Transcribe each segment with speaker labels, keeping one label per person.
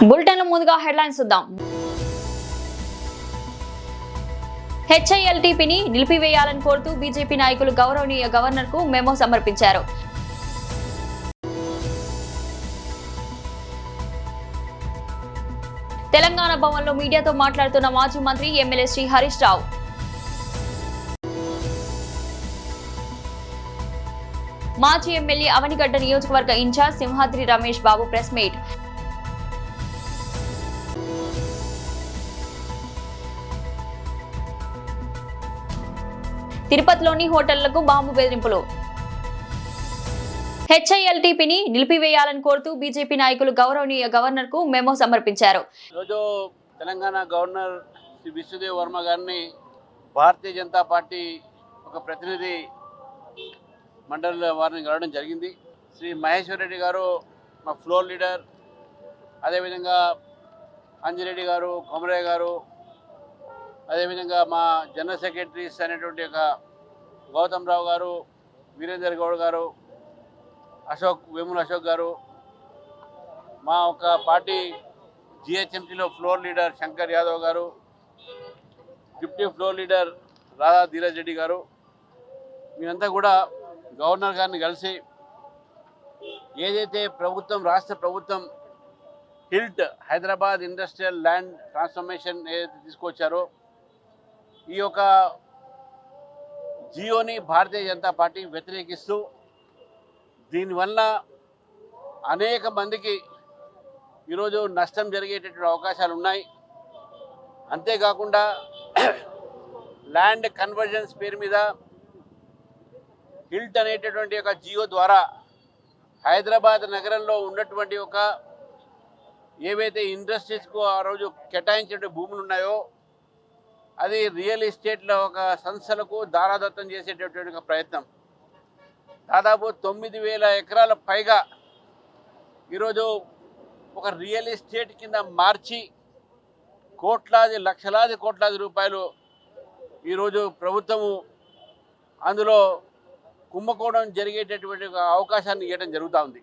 Speaker 1: Bulletin ముందుగా headlines చూద్దాం. హెచ్ఐఎల్టీపీని నిలిపివేయాలని కోరుతూ బీజేపీ నాయకులు గౌరవనీయ గవర్నర్కు మెమో సమర్పించారు. తెలంగాణ భవన్లో మీడియాతో మాట్లాడుతున్న మాజీ మంత్రి ఎమ్మెల్యే శ్రీ హరీష్ రావు. మాజీ ఎమ్మెల్యే అవనిగడ్డ నియోజకవర్గ incharge Simhadri Ramesh Babu press meet. తిరుపతిలోని హోటళ్లకు బాంబు బెదిరింపులు. హెచ్ఐఎల్టీపీని నిలిపివేయాలని కోరుతూ బీజేపీ నాయకులు గౌరవనీయ గవర్నర్కు మెమో సమర్పించారు.
Speaker 2: ఈరోజు తెలంగాణ గవర్నర్ శ్రీ విశ్వదేవ్ వర్మ గారిని భారతీయ జనతా పార్టీ ఒక ప్రతినిధి మండలి వారిని కలవడం జరిగింది. శ్రీ మహేశ్వర్ రెడ్డి గారు మా ఫ్లోర్ లీడర్, అదేవిధంగా అంజిరెడ్డి గారు, కొమరయ్య గారు, అదేవిధంగా మా జనరల్ సెక్రటరీస్ అనేటువంటి ఒక గౌతమ్ రావు గారు, వీరేందర్ గౌడ్ గారు, వేముల అశోక్ గారు, మా ఒక పార్టీ జిహెచ్ఎంసీలో floor leader Shankar Yadav garu, deputy floor leader Radha Dheeraj Reddy garu, మీరంతా కూడా గవర్నర్ గారిని కలిసి ఏదైతే ప్రభుత్వం రాష్ట్ర ప్రభుత్వం HILT Hyderabad industrial land transformation ఏదైతే తీసుకొచ్చారో ఈ యొక్క జియోని భారతీయ జనతా పార్టీ వ్యతిరేకిస్తూ దీనివల్ల అనేక మందికి ఈరోజు నష్టం జరిగేటటువంటి అవకాశాలు ఉన్నాయి. అంతేకాకుండా ల్యాండ్ కన్వర్జన్స్ పేరు మీద హిల్ట్ అనేటటువంటి ఒక జియో ద్వారా హైదరాబాద్ నగరంలో ఉన్నటువంటి ఒక ఏవైతే ఇండస్ట్రీస్కు ఆ రోజు కేటాయించే భూములు ఉన్నాయో అది రియల్ ఎస్టేట్లో ఒక సంస్థలకు దారాదత్తం చేసేటటువంటి ఒక ప్రయత్నం. దాదాపు 9,000 ఎకరాల పైగా ఈరోజు ఒక రియల్ ఎస్టేట్ కింద మార్చి కోట్లాది రూపాయలు ఈరోజు ప్రభుత్వము అందులో కుంభకోణం జరిగేటటువంటి ఒక అవకాశాన్ని ఇవ్వడం జరుగుతూ ఉంది.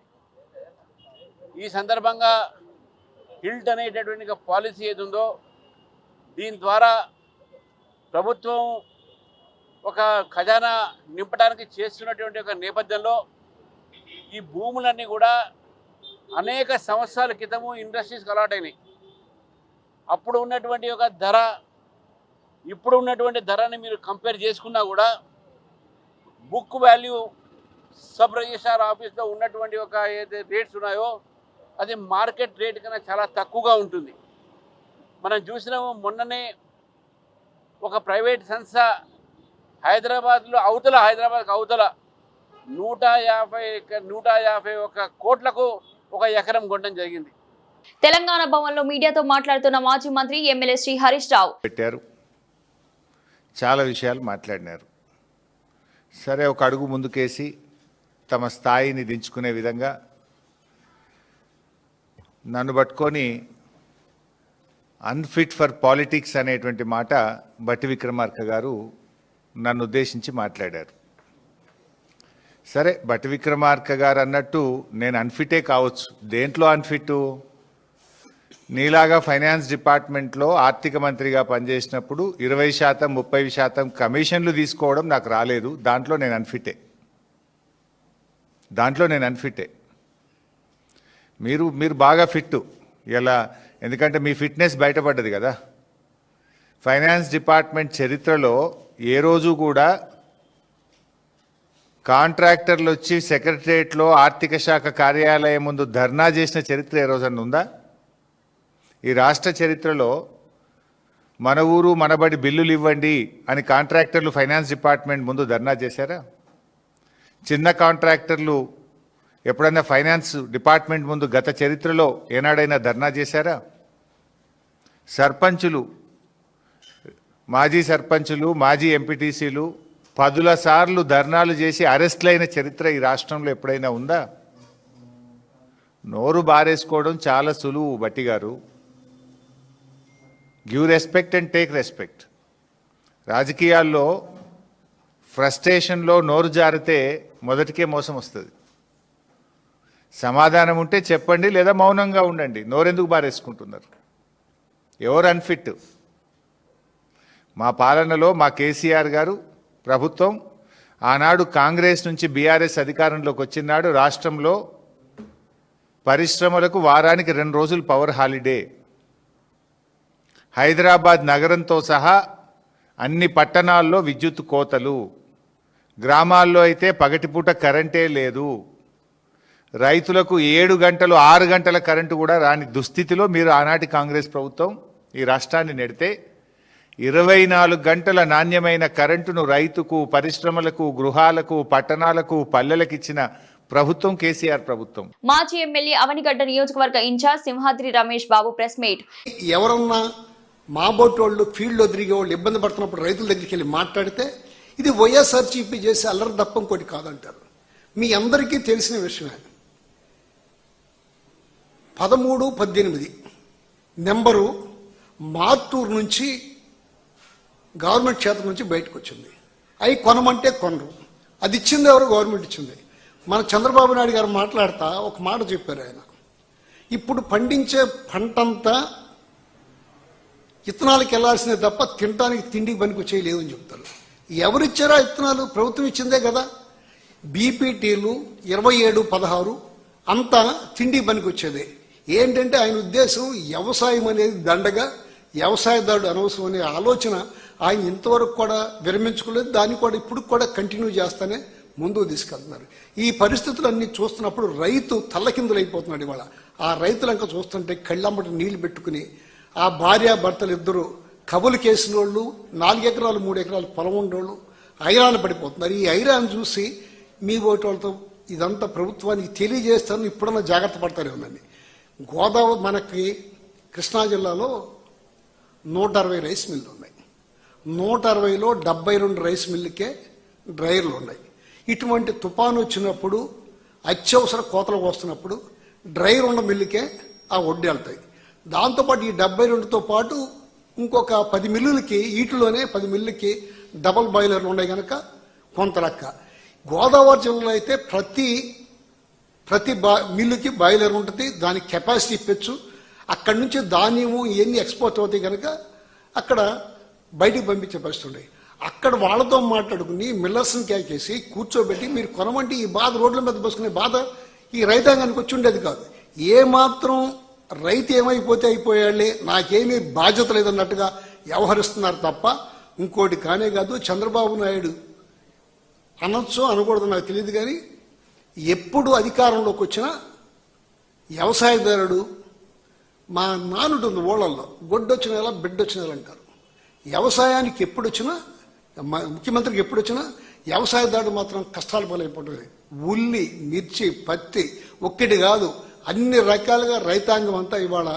Speaker 2: ఈ సందర్భంగా హిల్ట్ అనేటటువంటి పాలసీ ఏది ఉందో దీని ద్వారా ప్రభుత్వం ఒక ఖజానా నింపడానికి చేస్తున్నటువంటి ఒక నేపథ్యంలో ఈ భూములన్నీ కూడా అనేక సంవత్సరాల క్రితము ఇండస్ట్రీస్కి అలాటైనాయి. అప్పుడు ఉన్నటువంటి ఒక ధర ఇప్పుడు ఉన్నటువంటి ధరని మీరు కంపేర్ చేసుకున్నా కూడా బుక్ వాల్యూ సబ్ రిజిస్ట్రార్ ఆఫీస్లో ఉన్నటువంటి ఒక ఏదైతే రేట్స్ ఉన్నాయో అది మార్కెట్ రేట్ కన్నా చాలా తక్కువగా ఉంటుంది. మనం చూసినాము మొన్ననే ఒక ప్రైవేట్ సంస్థ హైదరాబాద్కు అవతల 151 కోట్లకు ఒక ఎకరం కొనడం జరిగింది.
Speaker 1: తెలంగాణ భవన్లో మీడియాతో మాట్లాడుతున్న మాజీ మంత్రి ఎమ్మెల్యే శ్రీ హరీష్ రావు
Speaker 3: పెట్టారు. చాలా విషయాలు మాట్లాడినారు. సరే, ఒక అడుగు ముందుకేసి తమ స్థాయిని దించుకునే విధంగా నన్ను పట్టుకొని అన్ఫిట్ ఫర్ పాలిటిక్స్ అనేటువంటి మాట బట్టి విక్రమార్క గారు నన్ను ఉద్దేశించి మాట్లాడారు. సరే, బట్టి విక్రమార్క గారు అన్నట్టు నేను అన్ఫిటే కావచ్చు. దేంట్లో అన్ఫిట్? నీలాగా ఫైనాన్స్ డిపార్ట్మెంట్లో ఆర్థిక మంత్రిగా పనిచేసినప్పుడు 20%, 30% కమిషన్లు తీసుకోవడం నాకు రాలేదు. దాంట్లో నేను అన్ఫిటే. మీరు బాగా ఫిట్టు ఇలా, ఎందుకంటే మీ ఫిట్నెస్ బయటపడ్డది కదా. ఫైనాన్స్ డిపార్ట్మెంట్ చరిత్రలో ఏ రోజు కూడా కాంట్రాక్టర్లు వచ్చి సెక్రటరియట్లో ఆర్థిక శాఖ కార్యాలయం ముందు ధర్నా చేసిన చరిత్ర ఏ రోజన్నా ఉందా? ఈ రాష్ట్ర చరిత్రలో మన ఊరు మనబడి బిల్లులు ఇవ్వండి అని కాంట్రాక్టర్లు ఫైనాన్స్ డిపార్ట్మెంట్ ముందు ధర్నా చేశారా? చిన్న కాంట్రాక్టర్లు ఎప్పుడైనా ఫైనాన్స్ డిపార్ట్మెంట్ ముందు గత చరిత్రలో ఏనాడైనా ధర్నా చేశారా? సర్పంచులు, మాజీ సర్పంచులు, మాజీ ఎంపీటీసీలు 10ల సార్లు ధర్నాలు చేసి అరెస్టులైన చరిత్ర ఈ రాష్ట్రంలో ఎప్పుడైనా ఉందా? నోరు బారేసుకోవడం చాలా సులువు బట్టి గారు. Give respect and take respect. రాజకీయాల్లో ఫ్రస్ట్రేషన్లో నోరు జారితే మొదటికే మోసం వస్తుంది. సమాధానం ఉంటే చెప్పండి, లేదా మౌనంగా ఉండండి. నోరెందుకు బారేసుకుంటున్నారు? ఎవరు అన్ఫిట్? మా పాలనలో మా కేసీఆర్ గారు ప్రభుత్వం ఆనాడు కాంగ్రెస్ నుంచి బీఆర్ఎస్ అధికారంలోకి వచ్చినాడు. రాష్ట్రంలో పరిశ్రమలకు వారానికి 2 రోజులు పవర్ హాలిడే. హైదరాబాద్ నగరంతో సహా అన్ని పట్టణాల్లో విద్యుత్ కోతలు, గ్రామాల్లో అయితే పగటిపూట కరెంటే లేదు. రైతులకు 7 గంటలు 6 గంటల కరెంటు కూడా రాని దుస్థితిలో మీరు ఆనాటి కాంగ్రెస్ ప్రభుత్వం ఈ రాష్ట్రాన్ని నెడితే 24 గంటల నాణ్యమైన కరెంటును రైతుకు, పరిశ్రమలకు, గృహాలకు, పట్టణాలకు, పల్లెలకు ఇచ్చిన ప్రభుత్వం కేసీఆర్ ప్రభుత్వం.
Speaker 1: మాజీ ఎమ్మెల్యే అవనిగడ్డ నియోజకవర్గ incharge Simhadri Ramesh Babu press meet.
Speaker 4: ఎవరన్నా మా బోటి వాళ్ళు ఫీల్డ్లో తిరిగే వాళ్ళు ఇబ్బంది పడుతున్నప్పుడు రైతుల దగ్గరికి వెళ్ళి మాట్లాడితే ఇది వైఎస్ఆర్సీపీ చేసే అల్లరి తప్ప ఇంకోటి కాదంటారు. మీ అందరికీ తెలిసిన విషయమే. 13-18 నెంబరు మార్టూరు నుంచి గవర్నమెంట్ క్షేత్రం నుంచి బయటకు వచ్చింది. అవి కొనమంటే కొనరు. అది ఇచ్చింది ఎవరు? గవర్నమెంట్ ఇచ్చింది. మన చంద్రబాబు నాయుడు గారు మాట్లాడుతూ ఒక మాట చెప్పారు. ఆయన ఇప్పుడు పండించే పంటంతా ఇత్తనాలకు వెళ్లాల్సిందే తప్ప తినడానికి తిండికి పనికి వచ్చేయలేవు అని చెప్తారు. ఎవరిచ్చారా ఇత్తనాలు? ప్రభుత్వం ఇచ్చిందే కదా. బీపీటీలు 27-16 అంతా తిండికి పనికి వచ్చేదే. ఏంటంటే ఆయన ఉద్దేశం వ్యవసాయం అనేది దండగా, వ్యవసాయదారుడు అనవసరం అనే ఆలోచన ఆయన ఇంతవరకు కూడా విరమించుకోలేదు. దాన్ని కూడా ఇప్పుడు కూడా కంటిన్యూ చేస్తానే ముందుకు తీసుకెళ్తున్నారు. ఈ పరిస్థితులన్నీ చూస్తున్నప్పుడు రైతు తల్లకిందులైపోతున్నాడు. ఇవాళ ఆ రైతులంక చూస్తుంటే కళ్ళమ్మటి నీళ్లు పెట్టుకుని ఆ భార్యాభర్తలు ఇద్దరు కబులు కేసిన వాళ్ళు, 4 ఎకరాలు 3 ఎకరాలు పొలం ఉండేవాళ్ళు ఐరాన్ పడిపోతున్నారు. ఈ ఐరాన్ చూసి మీ ఓటు వాళ్ళతో ఇదంతా ప్రభుత్వానికి తెలియజేస్తాను, ఇప్పుడన్నా జాగ్రత్త పడతారే ఉందండి. గోదావరి మనకి కృష్ణా జిల్లాలో 160 రైస్ మిల్లు ఉన్నాయి. 160లో 72 రైస్ మిల్లుకే డ్రైయర్లు ఉన్నాయి. ఇటువంటి తుఫాను వచ్చినప్పుడు, అత్యవసర కోతలకు వస్తున్నప్పుడు డ్రైయర్ ఉన్న మిల్లుకే ఆ వడ్డీ వెళ్తాయి. దాంతోపాటు ఈ 72తో పాటు ఇంకొక 10 మిల్లులకి, వీటిలోనే 10 మిల్లులకి డబల్ బాయిలర్లు ఉన్నాయి కనుక కొంత లెక్క. గోదావరి జిల్లాలో అయితే ప్రతి మిల్లుకి బాయిలర్ ఉంటుంది. దానికి కెపాసిటీ ఇప్పచ్చు. అక్కడి నుంచి ధాన్యము ఇవన్నీ ఎక్స్పోర్ట్ అవుతాయి కనుక అక్కడ బయటికి పంపించే పరిస్థితి ఉన్నాయి. అక్కడ వాళ్ళతో మాట్లాడుకుని మిల్లర్స్ని కేకేసి కూర్చోబెట్టి మీరు కొనమంటే ఈ బాధ రోడ్ల మీద పోసుకునే బాధ ఈ రైతాంగానికి వచ్చి ఉండేది కాదు. ఏమాత్రం రైతు ఏమైపోతే అయిపోయాళ్లే, నాకేమీ బాధ్యత లేదన్నట్టుగా వ్యవహరిస్తున్నారు తప్ప ఇంకోటి కానే కాదు. చంద్రబాబు నాయుడు అనొచ్చో అనకూడదు నాకు తెలియదు, కానీ ఎప్పుడు అధికారంలోకి వచ్చినా వ్యవసాయదారుడు మా నానుడు ఉంది ఊళ్ళల్లో, గొడ్డొచ్చిన నెల బిడ్డొచ్చిన నెల అంటారు. వ్యవసాయానికి ఎప్పుడు వచ్చినా, ముఖ్యమంత్రికి ఎప్పుడు వచ్చినా వ్యవసాయదారుడు మాత్రం కష్టాలు పాలైపోతుంది. ఉల్లి, మిర్చి, పత్తి ఒక్కటి కాదు, అన్ని రకాలుగా రైతాంగం అంతా ఇవాళ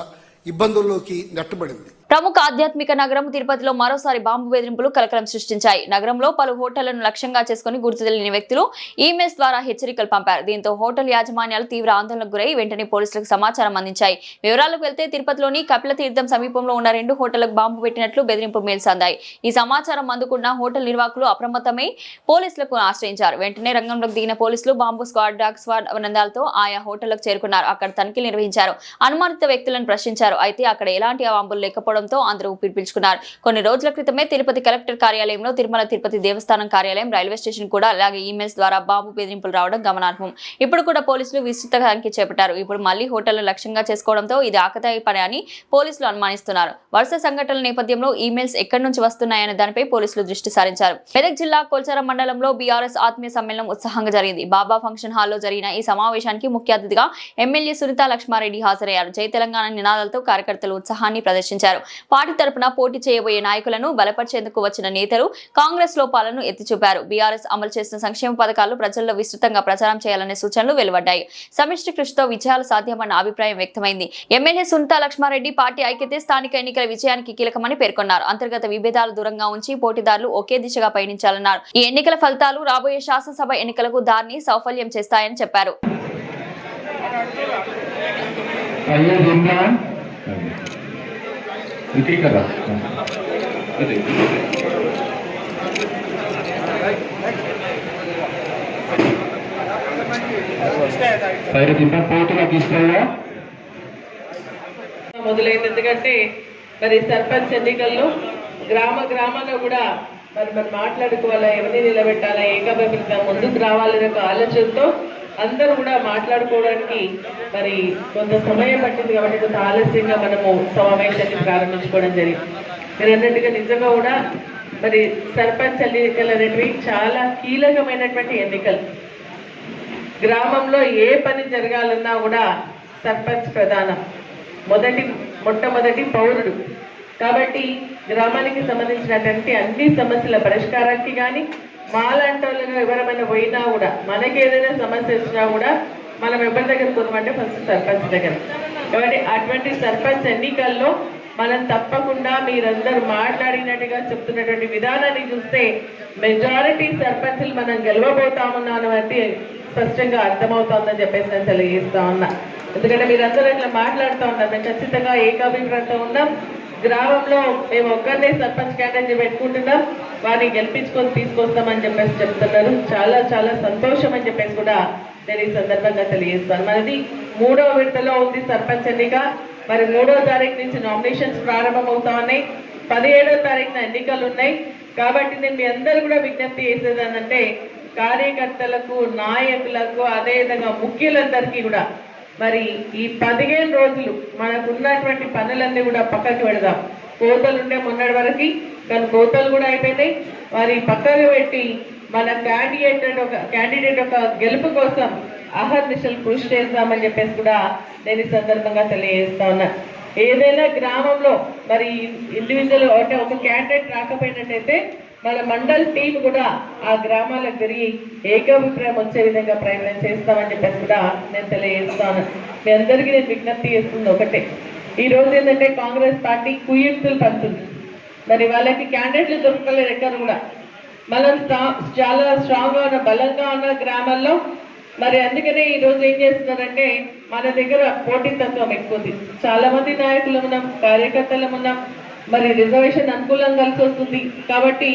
Speaker 4: ఇబ్బందుల్లోకి నెట్టబడింది.
Speaker 1: ప్రముఖ ఆధ్యాత్మిక నగరం తిరుపతిలో మరోసారి బాంబు బెదిరింపులు కలకలం సృష్టించాయి. నగరంలో పలు హోటళ్లను లక్ష్యంగా చేసుకుని గుర్తు తెలియని వ్యక్తులు ఈమెయిల్స్ ద్వారా హెచ్చరికలు పంపారు. దీంతో హోటల్ యాజమాన్యాలు తీవ్ర ఆందోళనకు గురై వెంటనే పోలీసులకు సమాచారం అందించాయి. వివరాలకు వెళ్తే తిరుపతిలోని కపిలతీర్థం సమీపంలో ఉన్న 2 హోటళ్లకు బాంబు పెట్టినట్లు బెదిరింపు మెయిల్స్ అందాయి. ఈ సమాచారం అందుకున్న హోటల్ నిర్వాహకులు అప్రమత్తమై పోలీసులకు ఆశ్రయించారు. వెంటనే రంగంలోకి దిగిన పోలీసులు బాంబు స్క్వాడ్, డాగ్ స్క్వాడ్ బృందాలతో ఆయా హోటళ్లకు చేరుకున్నారు. అక్కడ తనిఖీలు నిర్వహించారు. అనుమానిత వ్యక్తులను ప్రశ్నించారు. అయితే అక్కడ ఎలాంటి బాంబులు లేకపోవడం అందరూ ఊపిరి పీల్చుకున్నారు. కొన్ని రోజుల క్రితమే తిరుపతి కలెక్టర్ కార్యాలయంలో, తిరుమల తిరుపతి దేవస్థానం కార్యాలయం, రైల్వే స్టేషన్ కూడా అలాగే ఈమెయిల్స్ ద్వారా బాంబు బెదిరింపులు రావడం గమనార్హం. ఇప్పుడు కూడా పోలీసులు విస్తృత తనిఖీ చేపట్టారు. ఇప్పుడు మళ్లీ హోటళ్లను లక్ష్యంగా చేసుకోవడంతో ఇది ఆకతాయి పని అని పోలీసులు అనుమానిస్తున్నారు. వరుస సంఘటనల నేపథ్యంలో ఈమెయిల్స్ ఎక్కడి నుంచి వస్తున్నాయనే దానిపై పోలీసులు దృష్టి సారించారు. మెదక్ జిల్లా కొల్చారం మండలంలో బీఆర్ఎస్ ఆత్మీయ సమ్మేళనం ఉత్సాహంగా జరిగింది. బాబా ఫంక్షన్ హాల్లో జరిగిన ఈ సమావేశానికి ముఖ్య అతిథిగా ఎమ్మెల్యే సునీతా లక్ష్మారెడ్డి హాజరయ్యారు. జై తెలంగాణ నినాదాలతో కార్యకర్తలు ఉత్సాహాన్ని ప్రదర్శించారు. పార్టీ తరపున పోటీ చేయబోయే నాయకులను బలపరిచేందుకు వచ్చిన నేతలు కాంగ్రెస్ లోపాలను ఎత్తిచూపారు. బీఆర్ఎస్ అమలు చేసిన సంక్షేమ పథకాలు ప్రజల్లో విస్తృతంగా ప్రచారం చేయాలనే సూచనలు వెలువడ్డాయి. సమిష్టి కృషితో విజయాలు సాధ్యమన్న అభిప్రాయం వ్యక్తమైంది. ఎమ్మెల్యే సునీతా లక్ష్మారెడ్డి పార్టీ ఐక్యతే స్థానిక ఎన్నికల విజయానికి కీలకమని పేర్కొన్నారు. అంతర్గత విభేదాలు దూరంగా ఉంచి పోటీదారులు ఒకే దిశగా పయనించాలన్నారు. ఈ ఎన్నికల ఫలితాలు రాబోయే శాసనసభ ఎన్నికలకు దారిని సౌఫల్యం చేస్తాయని చెప్పారు.
Speaker 5: కదా మొదలైంది. ఎందుకంటే మరి సర్పంచ్ ఎన్నికల్లో గ్రామాల్లో కూడా మరి మాట్లాడుకోవాలా, ఎవరిని నిలబెట్టాలా, ఏకాభిప్రాయంగా ముందుకు రావాలనే ఒక ఆలోచనతో అందరూ కూడా మాట్లాడుకోవడానికి మరి కొంత సమయం పట్టింది. కాబట్టి కొంత ఆలస్యంగా మనము సమావేశాన్ని ప్రారంభించుకోవడం జరిగింది. మీరు అన్నట్టుగా నిజంగా కూడా మరి సర్పంచ్ ఎన్నికలు అనేటివి చాలా కీలకమైనటువంటి ఎన్నికలు. గ్రామంలో ఏ పని జరగాలన్నా కూడా సర్పంచ్ ప్రధానం, మొట్టమొదటి పౌరుడు. కాబట్టి గ్రామానికి సంబంధించినటువంటి అన్ని సమస్యల పరిష్కారానికి కానీ మాలాంటి వాళ్ళగా ఎవరైనా పోయినా కూడా మనకి ఏదైనా సమస్య వచ్చినా కూడా మనం ఎవరి దగ్గర పోతామంటే ఫస్ట్ సర్పంచ్ దగ్గర. కాబట్టి అటువంటి సర్పంచ్ ఎన్నికల్లో మనం తప్పకుండా మీరందరూ మాట్లాడినట్టుగా చెప్తున్నటువంటి విధానాన్ని చూస్తే మెజారిటీ సర్పంచ్లు మనం గెలవబోతామన్నాను అంటే స్పష్టంగా అర్థమవుతోందని చెప్పేసి నేను తెలియజేస్తా ఉన్నా. ఎందుకంటే మీరందరూ ఇట్లా మాట్లాడుతూ ఉన్నారు. మేము ఖచ్చితంగా ఏకాభిప్రాయంతో ఉన్నాం. గ్రామంలో మేము ఒక్కరినే సర్పంచ్ క్యాండిడేట్ పెట్టుకుంటున్నాం, వారిని గెలిపించుకొని తీసుకొస్తామని చెప్పేసి చెప్తున్నారు. చాలా చాలా సంతోషం అని చెప్పేసి కూడా నేను ఈ సందర్భంగా తెలియజేస్తాను. మనది 3వ విడతలో ఉంది సర్పంచ్ ఎన్నిక. మరి 3వ తారీఖు నుంచి నామినేషన్స్ ప్రారంభమవుతా ఉన్నాయి. 17వ తారీఖున ఎన్నికలు ఉన్నాయి. కాబట్టి నేను మీ అందరూ కూడా విజ్ఞప్తి చేసేదానంటే కార్యకర్తలకు, నాయకులకు, అదేవిధంగా ముఖ్యులందరికీ కూడా మరి ఈ 15 రోజులు మనకు ఉన్నటువంటి పనులన్నీ కూడా పక్కకి పెడదాం. కోతలు ఉండే మొన్నటి వరకు, కానీ కోతలు కూడా అయిపోయినాయి. మరి పక్కకు పెట్టి మన క్యాండిడేట్ ఒక గెలుపు కోసం అహర్నిశలు కృషి చేస్తామని చెప్పేసి కూడా నేను ఈ సందర్భంగా తెలియజేస్తా ఉన్నా. ఏదైనా గ్రామంలో మరి ఇండివిజువల్ అంటే ఒక క్యాండిడేట్ రాకపోయినట్టయితే మన మండల్ టీం కూడా ఆ గ్రామాలకు తిరిగి ఏకాభిప్రాయం వచ్చే విధంగా ప్రయత్నం చేస్తామని చెప్పేసి కూడా నేను తెలియజేస్తాను. మీ అందరికీ నేను విజ్ఞప్తి చేస్తుంది ఒకటే, ఈ రోజు ఏంటంటే కాంగ్రెస్ పార్టీ కుయుక్తులు పంతుంది. మరి వాళ్ళకి క్యాండిడేట్లు దొరకలేదు ఎక్కడ కూడా. మనం చాలా స్ట్రాంగ్గా ఉన్న, బలంగా ఉన్న గ్రామాల్లో మరి అందుకనే ఈ రోజు ఏం చేస్తున్నారంటే మన దగ్గర పోటీతత్వం ఎక్కువ. చాలా మంది నాయకులు ఉన్నాం, కార్యకర్తలు ఉన్నాం. మరి రిజర్వేషన్ అనుకూలంగా కలిసి వస్తుంది కాబట్టి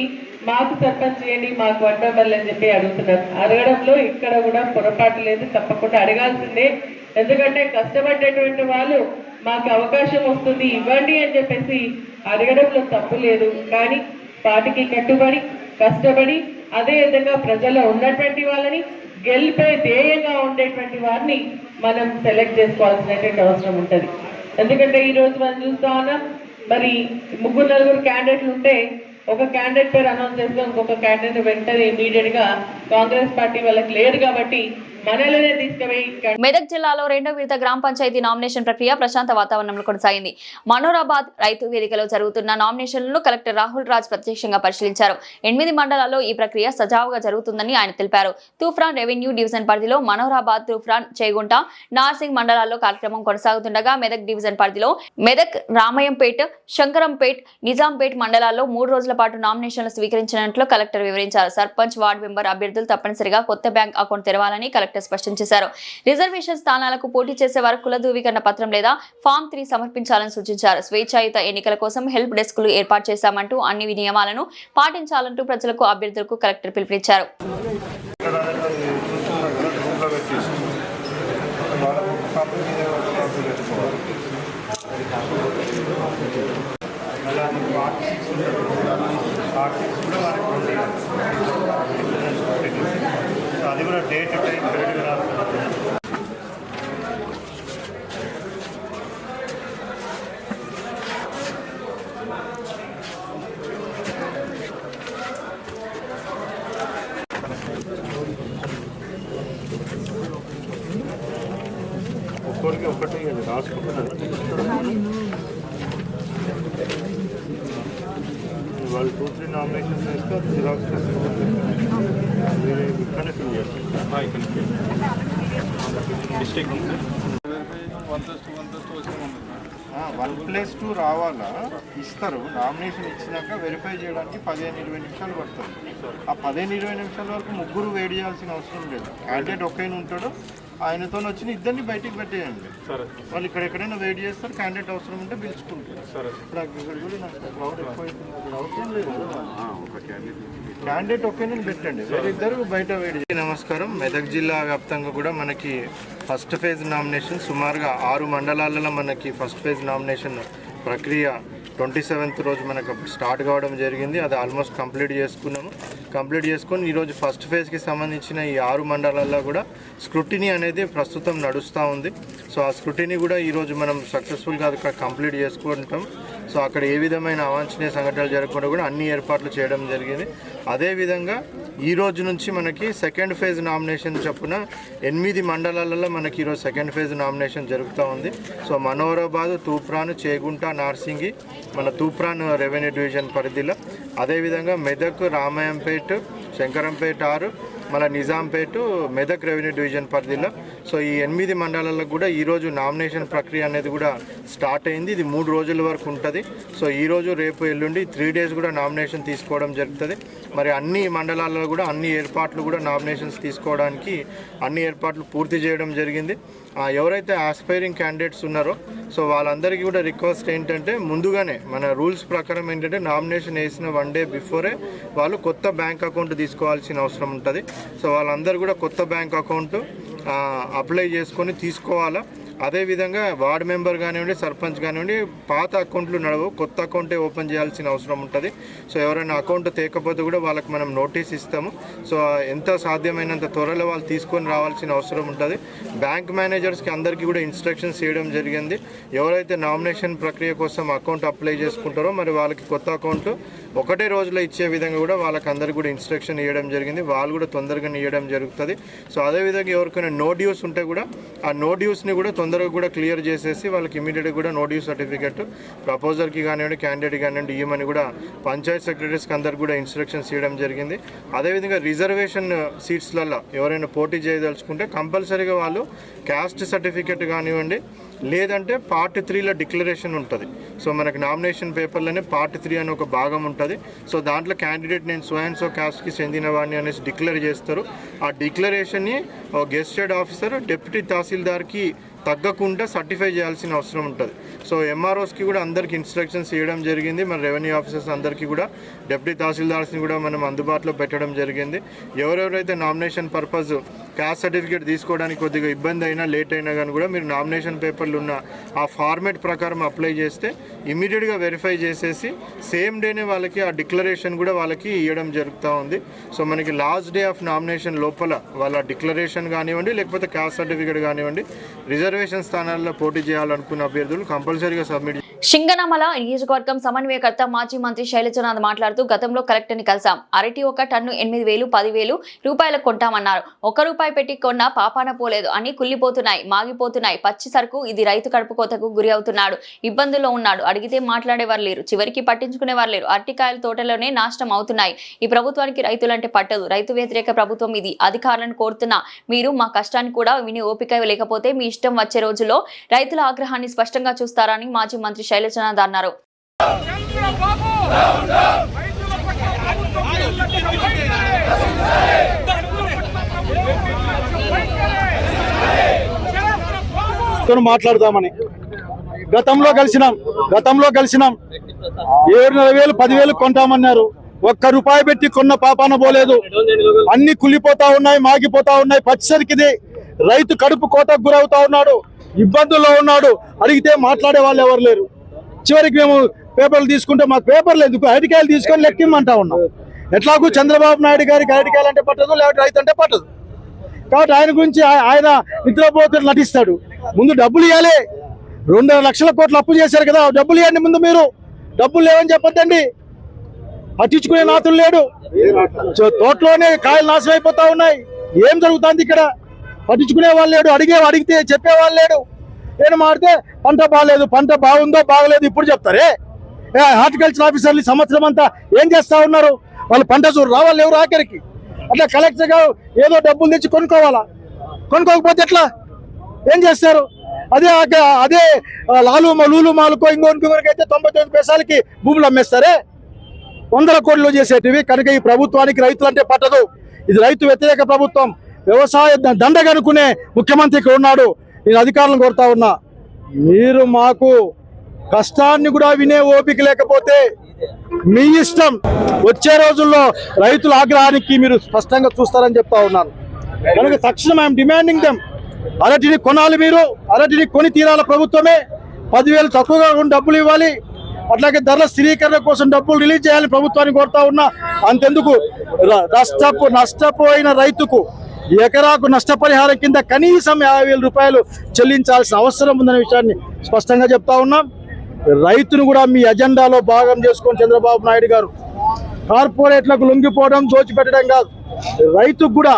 Speaker 5: మాకు సర్పంచ్ చేయండి, మాకు వడ్డబల్లి అని చెప్పి అడుగుతున్నారు. అడగడంలో ఇక్కడ కూడా పొరపాటు లేదు, తప్పకుండా అడగాల్సిందే. ఎందుకంటే కష్టపడ్డటువంటి వాళ్ళు మాకు అవకాశం వస్తుంది ఇవ్వండి అని చెప్పేసి అడగడంలో తప్పు లేదు. కానీ పార్టీకి కట్టుబడి కష్టపడి అదే విధంగా ప్రజల్లో ఉన్నటువంటి వాళ్ళని గెలిపే ధ్యేయంగా ఉండేటువంటి వారిని మనం సెలెక్ట్ చేసుకోవాల్సినటువంటి అవసరం ఉంటుంది. ఎందుకంటే ఈ రోజు మనం చూస్తా ఉన్నాం, మరి 3-4 క్యాండిడేట్లు ఉంటే ఒక క్యాండిడేట్ పేరు అనౌన్స్ చేస్తే ఇంకొక క్యాండిడేట్ వెంటనే ఇమీడియట్ గా కాంగ్రెస్ పార్టీ వాళ్ళకి లేరు కాబట్టి మనలోనే తీసుకుపోయి.
Speaker 1: మెదక్ జిల్లాలో 2వ విడత గ్రామ పంచాయతీ నామినేషన్ ప్రక్రియ ప్రశాంత వాతావరణంలో కొనసాగింది. మనోరాబాద్ రైతు వేదికలో జరుగుతున్న నామినేషన్లను కలెక్టర్ రాహుల్ రాజ్ ప్రత్యక్షంగా పరిశీలించారు. 8 మండలాల్లో ఈ ప్రక్రియ సజావుగా జరుగుతుందని ఆయన తెలిపారు. తూఫ్రాన్ రెవెన్యూ డివిజన్ పరిధిలో మనోరాబాద్, తూఫ్రాన్, చేగుంట, నార్సింగ్ మండలాల్లో కార్యక్రమం కొనసాగుతుండగా మెదక్ డివిజన్ పరిధిలో మెదక్, రామయంపేట్, శంకరంపేట్, నిజాంపేట్ మండలాల్లో 3 రోజుల పాటు నామినేషన్లు స్వీకరించినట్లు కలెక్టర్ వివరించారు. సర్పంచ్, వార్డు మెంబర్ అభ్యర్థులు తప్పనిసరిగా కొత్త బ్యాంక్ అకౌంట్ తెరవాలని కలెక్టర్ స్పష్టం చేశారు. రిజర్వేషన్ స్థానాలకు పోటీ చేసే వారు కుల ధృవీకరణ పత్రం లేదా ఫామ్ 3 సమర్పించాలని సూచించారు. స్వేచ్ఛాయుత ఎన్నికల కోసం హెల్ప్ డెస్క్లు ఏర్పాటు చేశామంటూ అన్ని నియమాలను పాటించాలంటూ ప్రజలకు, అభ్యర్థులకు కలెక్టర్ పిలుపునిచ్చారు.
Speaker 6: అది కూడా డేట్ టైం కరెక్ట్గా రాస్తుంది. ఒక్కొరికి ఒకటి రాసుకుంటున్నాను. వాళ్ళు 2-3 నామినేషన్స్ వేస్తే జిరాక్స్ ఇక్కడనే ఫిల్ చేస్తాం. డిస్ట్రిక్ట్ 1+2 రావాలా ఇస్తారు. నామినేషన్ ఇచ్చినాక వెరిఫై చేయడానికి 15-20 నిమిషాలు పడుతుంది. ఆ 15-20 నిమిషాల వరకు ముగ్గురు వెయిట్ చేయాల్సిన అవసరం లేదు. క్యాండిడేట్ ఒక్కైనా ఉంటాడు, ఆయనతో వచ్చిన ఇద్దరిని బయటికి పెట్టేయండి. వాళ్ళు ఇక్కడ ఎక్కడైనా వెయిట్ చేస్తారు. క్యాండిడేట్ అవసరం ఉంటే పిలుచుకుంటారు. ఇప్పుడు ఇక్కడ కూడా నాకు క్రౌడ్ ఎక్కువ అవుతుంది, అవసరం లేదు. క్యాండిడేట్ ఒకేనని పెట్టండి, వేరిద్దరు బయట వేడి. నమస్కారం. మెదక్ జిల్లా వ్యాప్తంగా కూడా మనకి ఫస్ట్ ఫేజ్ నామినేషన్ సుమారుగా 6 మండలాలలో మనకి ఫస్ట్ ఫేజ్ నామినేషన్ ప్రక్రియ 27th రోజు మనకు స్టార్ట్ కావడం జరిగింది. అది ఆల్మోస్ట్ కంప్లీట్ చేసుకొని ఈరోజు ఫస్ట్ ఫేజ్కి సంబంధించిన ఈ 6 మండలాల్లో కూడా స్క్రూటినీ అనేది ప్రస్తుతం నడుస్తూ ఉంది. సో ఆ స్క్రూటినీ కూడా ఈరోజు మనం సక్సెస్ఫుల్గా అక్కడ కంప్లీట్ చేసుకుంటాం. సో అక్కడ ఏ విధమైన అవాంఛనీయ సంఘటనలు జరగకుండా కూడా అన్ని ఏర్పాట్లు చేయడం జరిగింది. అదేవిధంగా ఈ రోజు నుంచి మనకి సెకండ్ ఫేజ్ నామినేషన్ చొప్పున 8 మండలాలలో మనకి ఈరోజు సెకండ్ ఫేజ్ నామినేషన్ జరుగుతూ ఉంది. సో మనోహరాబాద్, తూప్రాన్, చేగుంట, నార్సింగి మన తూప్రాన్ రెవెన్యూ డివిజన్ పరిధిలో, అదేవిధంగా మెదక్, రామాయంపేట, శంకరంపేట 6, మన నిజాంపేట, మెదక్ రెవెన్యూ డివిజన్ పరిధిలో. సో ఈ 8 మండలాలకు కూడా ఈరోజు నామినేషన్ ప్రక్రియ అనేది కూడా స్టార్ట్ అయింది. ఇది 3 రోజుల వరకు ఉంటుంది. సో ఈరోజు, రేపు, ఎల్లుండి 3 days కూడా నామినేషన్ తీసుకోవడం జరుగుతుంది. మరి అన్ని మండలాల్లో కూడా అన్ని ఏర్పాట్లు కూడా నామినేషన్స్ తీసుకోవడానికి అన్ని ఏర్పాట్లు పూర్తి చేయడం జరిగింది. ఎవరైతే ఆస్పైరింగ్ క్యాండిడేట్స్ ఉన్నారో సో వాళ్ళందరికీ కూడా రిక్వెస్ట్ ఏంటంటే ముందుగానే మన రూల్స్ ప్రకారం ఏంటంటే నామినేషన్ వేసిన 1 day బిఫోరే వాళ్ళు కొత్త బ్యాంక్ అకౌంట్ తీసుకోవాల్సిన అవసరం ఉంటుంది. సో వాళ్ళందరూ కూడా కొత్త బ్యాంక్ అకౌంట్ అప్లై చేసుకొని తీసుకోవాలా. అదేవిధంగా వార్డు మెంబర్ కానివ్వండి, సర్పంచ్ కానివ్వండి, పాత అకౌంట్లు నడవు, కొత్త అకౌంటే ఓపెన్ చేయాల్సిన అవసరం ఉంటుంది. సో ఎవరైనా అకౌంట్ తేకపోతే కూడా వాళ్ళకి మనం నోటీస్ ఇస్తాము. సో ఎంత సాధ్యమైనంత త్వరలో వాళ్ళు తీసుకొని రావాల్సిన అవసరం ఉంటుంది. బ్యాంక్ మేనేజర్స్కి అందరికీ కూడా ఇన్స్ట్రక్షన్స్ చేయడం జరిగింది. ఎవరైతే నామినేషన్ ప్రక్రియ కోసం అకౌంట్ అప్లై చేసుకుంటారో మరి వాళ్ళకి కొత్త అకౌంట్ ఒకటే రోజులో ఇచ్చే విధంగా కూడా వాళ్ళకి అందరికీ కూడా ఇన్స్ట్రక్షన్ ఇవ్వడం జరిగింది. వాళ్ళు కూడా తొందరగా ఇవ్వడం జరుగుతుంది. సో అదేవిధంగా ఎవరికైనా నో డ్యూస్ ఉంటే కూడా ఆ నో డ్యూస్ని కూడా తొందరగా కూడా క్లియర్ చేసేసి వాళ్ళకి ఇమీడియట్గా కూడా నో డ్యూ సర్టిఫికెట్ ప్రపోజర్కి కానివ్వండి, క్యాండిడేట్ కానివ్వండి ఇవ్వమని కూడా పంచాయత్ సెక్రటరీస్కి అందరికి కూడా ఇన్స్ట్రక్షన్స్ ఇవ్వడం జరిగింది. అదేవిధంగా రిజర్వేషన్ సీట్స్లలో ఎవరైనా పోటీ చేయదలుచుకుంటే కంపల్సరీగా వాళ్ళు క్యాస్ట్ సర్టిఫికెట్ కానివ్వండి, లేదంటే పార్ట్ 3లో డిక్లరేషన్ ఉంటుంది. సో మనకి నామినేషన్ పేపర్లోనే పార్ట్ 3 అని ఒక భాగం ఉంటుంది. సో దాంట్లో క్యాండిడేట్ నేను సో అండ్ సో క్యాస్ట్కి చెందిన వాడిని అనేసి డిక్లేర్ చేస్తారు. ఆ డిక్లరేషన్ని గెస్టెడ్ ఆఫీసర్ డిప్యూటీ తహసీల్దార్కి తగ్గకుండా సర్టిఫై చేయాల్సిన అవసరం ఉంటుంది. సో ఎంఆర్ఓస్కి కూడా అందరికి ఇన్స్ట్రక్షన్స్ ఇవ్వడం జరిగింది. మన రెవెన్యూ ఆఫీసర్స్ అందరికీ కూడా డిప్యూటీ తహసీల్దార్స్ని కూడా మనం అందుబాటులో పెట్టడం జరిగింది. ఎవరెవరైతే నామినేషన్ పర్పస్ క్యాస్ట్ సర్టిఫికేట్ తీసుకోవడానికి కొద్దిగా ఇబ్బంది అయినా లేట్ అయినా కానీ కూడా మీరు నామినేషన్ పేపర్లు ఉన్న ఆ ఫార్మేట్ ప్రకారం అప్లై చేస్తే ఇమీడియట్గా వెరిఫై చేసేసి సేమ్ డేనే వాళ్ళకి ఆ డిక్లరేషన్ కూడా వాళ్ళకి ఇవ్వడం జరుగుతూ ఉంది. సో మనకి లాస్ట్ డే ఆఫ్ నామినేషన్ లోపల వాళ్ళ డిక్లరేషన్ కానివ్వండి, లేకపోతే క్యాస్ట్ సర్టిఫికేట్ కానివ్వండి, రిజర్వేషన్ స్థానాల్లో పోటీ చేయాలనుకున్న అభ్యర్థులు కంపల్సరీగా సబ్మిట్.
Speaker 1: సింగనమల నియోజకవర్గం సమన్వయకర్త మాజీ మంత్రి శైలజనాథ్ మాట్లాడుతూ గతంలో కలెక్టర్ని కలిసాం. అరటి ఒక టన్ను 8,000, 10,000 రూపాయలకు కొంటామన్నారు. ₹1 పెట్టి కొన్న పాపాన పోలేదు అని కుళ్ళిపోతున్నాయి, మాగిపోతున్నాయి. పచ్చి సరుకు ఇది రైతు కడుపు కోతకు గురి అవుతున్నాడు, ఇబ్బందుల్లో ఉన్నాడు. అడిగితే మాట్లాడేవారు లేరు, చివరికి పట్టించుకునేవారు లేరు. అరటికాయల తోటలోనే నాశనం అవుతున్నాయి. ఈ ప్రభుత్వానికి రైతులంటే పట్టదు. రైతు వ్యతిరేక ప్రభుత్వం ఇది. అధికారులను కోరుతున్నా మీరు మా కష్టాన్ని కూడా విని ఓపిక లేకపోతే మీ ఇష్టం వచ్చే రోజుల్లో రైతుల ఆగ్రహాన్ని స్పష్టంగా చూస్తారని మాజీ మంత్రి శైలజనాథ్ అన్నారు.
Speaker 7: మాట్లాడదామని గతంలో కలిసినాం 7,500, 10,000 కొంటామన్నారు. ₹1 పెట్టి కొన్న పాపాన పోలేదు. అన్ని కుళ్ళిపోతా ఉన్నాయి, మాగిపోతా ఉన్నాయి. పచ్చిసరికిది రైతు కడుపు కోతకు గురవుతా ఉన్నాడు, ఇబ్బందుల్లో ఉన్నాడు. అడిగితే మాట్లాడే వాళ్ళు ఎవరు లేరు. చివరికి మేము పేపర్లు తీసుకుంటే మాకు పేపర్లు ఎందుకు, అరటికాయలు తీసుకొని లెక్కిమ్మంటా ఉన్నాం. ఎట్లాగూ చంద్రబాబు నాయుడు గారికి అరటికాయలు అంటే పట్టదు, లేకపోతే రైతు అంటే పట్టదు. కాబట్టి ఆయన గురించి ఆయన నిద్రపోతులు నటిస్తాడు. ముందు డబ్బులు ఇవ్వాలి. 2 లక్షల కోట్లు అప్పు చేశారు కదా, డబ్బులు ఇవ్వండి ముందు. మీరు డబ్బులు లేవని చెప్పొద్దండి. పట్టించుకునే నాతులు లేడు. తోటలోనే కాయలు నాశనం అయిపోతా ఉన్నాయి. ఏం జరుగుతుంది ఇక్కడ? పట్టించుకునే వాళ్ళు లేడు. అడిగితే చెప్పేవాళ్ళు లేడు. నేను మాడితే పంట బాగాలేదు, పంట బాగుందో బాగలేదు ఇప్పుడు చెప్తారే. హార్టికల్చర్ ఆఫీసర్లు సంవత్సరం అంతా ఏం చేస్తా ఉన్నారు? వాళ్ళు పంట చూడు రావాలి ఎవరు ఆఖరికి. అట్లా కలెక్టర్ గారు ఏదో డబ్బులు తెచ్చి కొనుక్కోవాలా? కొనుక్కోకపోతే ఎట్లా? ఏం చేస్తారు? అదే లూలు మాలుకో ఇంకొకరికైతే 99 పైసలకి భూములు అమ్మేస్తారే. 100 కోట్లు చేసేటివి. కనుక ఈ ప్రభుత్వానికి రైతులంటే పట్టదు. ఇది రైతు వ్యతిరేక ప్రభుత్వం. వ్యవసాయ దండగనుకునే ముఖ్యమంత్రి ఇక్కడ ఉన్నాడు. నేను అధికారులను కోరుతా ఉన్నా, మీరు మాకు కష్టాన్ని కూడా వినే ఓపిక లేకపోతే మీ ఇష్టం. వచ్చే రోజుల్లో రైతుల ఆగ్రహానికి మీరు స్పష్టంగా చూస్తారని చెప్తా ఉన్నాను. కనుక తక్షణం ఐఎమ్ డిమాండింగ్ దెమ్, అరటిని కొనాలి, మీరు అరటిని కొని తీరాల ప్రభుత్వమే. 10,000 తక్కువగా డబ్బులు ఇవ్వాలి, అట్లాగే ధరల స్థిరీకరణ కోసం డబ్బులు రిలీజ్ చేయాలని ప్రభుత్వాన్ని కోరుతా ఉన్నా. అంతెందుకు నష్టపోయిన రైతుకు ఎకరాకు నష్టపరిహారం కింద కనీసం 50,000 రూపాయలు చెల్లించాల్సిన అవసరం ఉందనే విషయాన్ని స్పష్టంగా చెప్తా ఉన్నాం. రైతును కూడా మీ అజెండాలో భాగం చేసుకొని చంద్రబాబు నాయుడు గారు కార్పొరేట్లకు లొంగిపోవడం, దోచిపెట్టడం కాదు, రైతుకు కూడా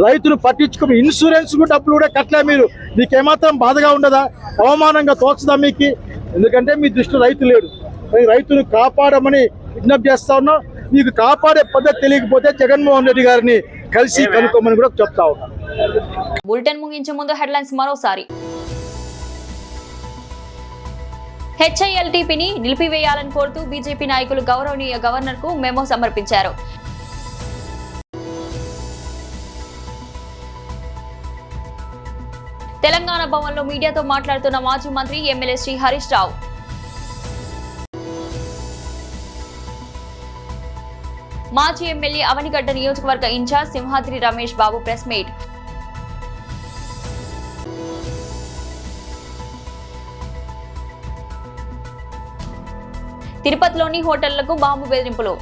Speaker 7: రైతును పట్టించుకుని ఇన్సూరెన్స్ డబ్బులు కూడా కట్టలే మీరు. మీకేమాత్రం బాధగా ఉండదా? అవమానంగా తోచదా మీకు? ఎందుకంటే మీ దృష్టిలో రైతు లేడు. రైతును కాపాడమని విజ్ఞప్తి చేస్తా ఉన్నాం. మీకు కాపాడే పద్ధతి తెలియకపోతే జగన్మోహన్ రెడ్డి గారిని కలిసి కనుక్కోమని కూడా చెప్తా ఉన్నాం.
Speaker 1: బులెటిన్ ముగించే ముందు హెడ్లైన్స్ మరోసారి. హెచ్ఐఎల్టీపీని నిలిపివేయాలని కోరుతూ బీజేపీ నాయకులు గౌరవనీయ గవర్నర్ కు మెమో సమర్పించారు. తెలంగాణ భవన్లో మీడియాతో మాట్లాడుతున్న మాజీ మంత్రి ఎమ్మెల్యే శ్రీ హరీష్ రావు. మాజీ ఎమ్మెల్యే అవనిగడ్డ నియోజకవర్గ incharge Simhadri Ramesh Babu press meet. తిరుపతిలోని హోటళ్లకు బాంబు బెదిరింపులు.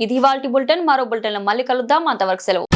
Speaker 1: ఇది ఇవాల్టి బులెటిన్. మరో బులెటిన్లో మళ్ళీ కలుద్దాం. అంతవరకు సెలవు.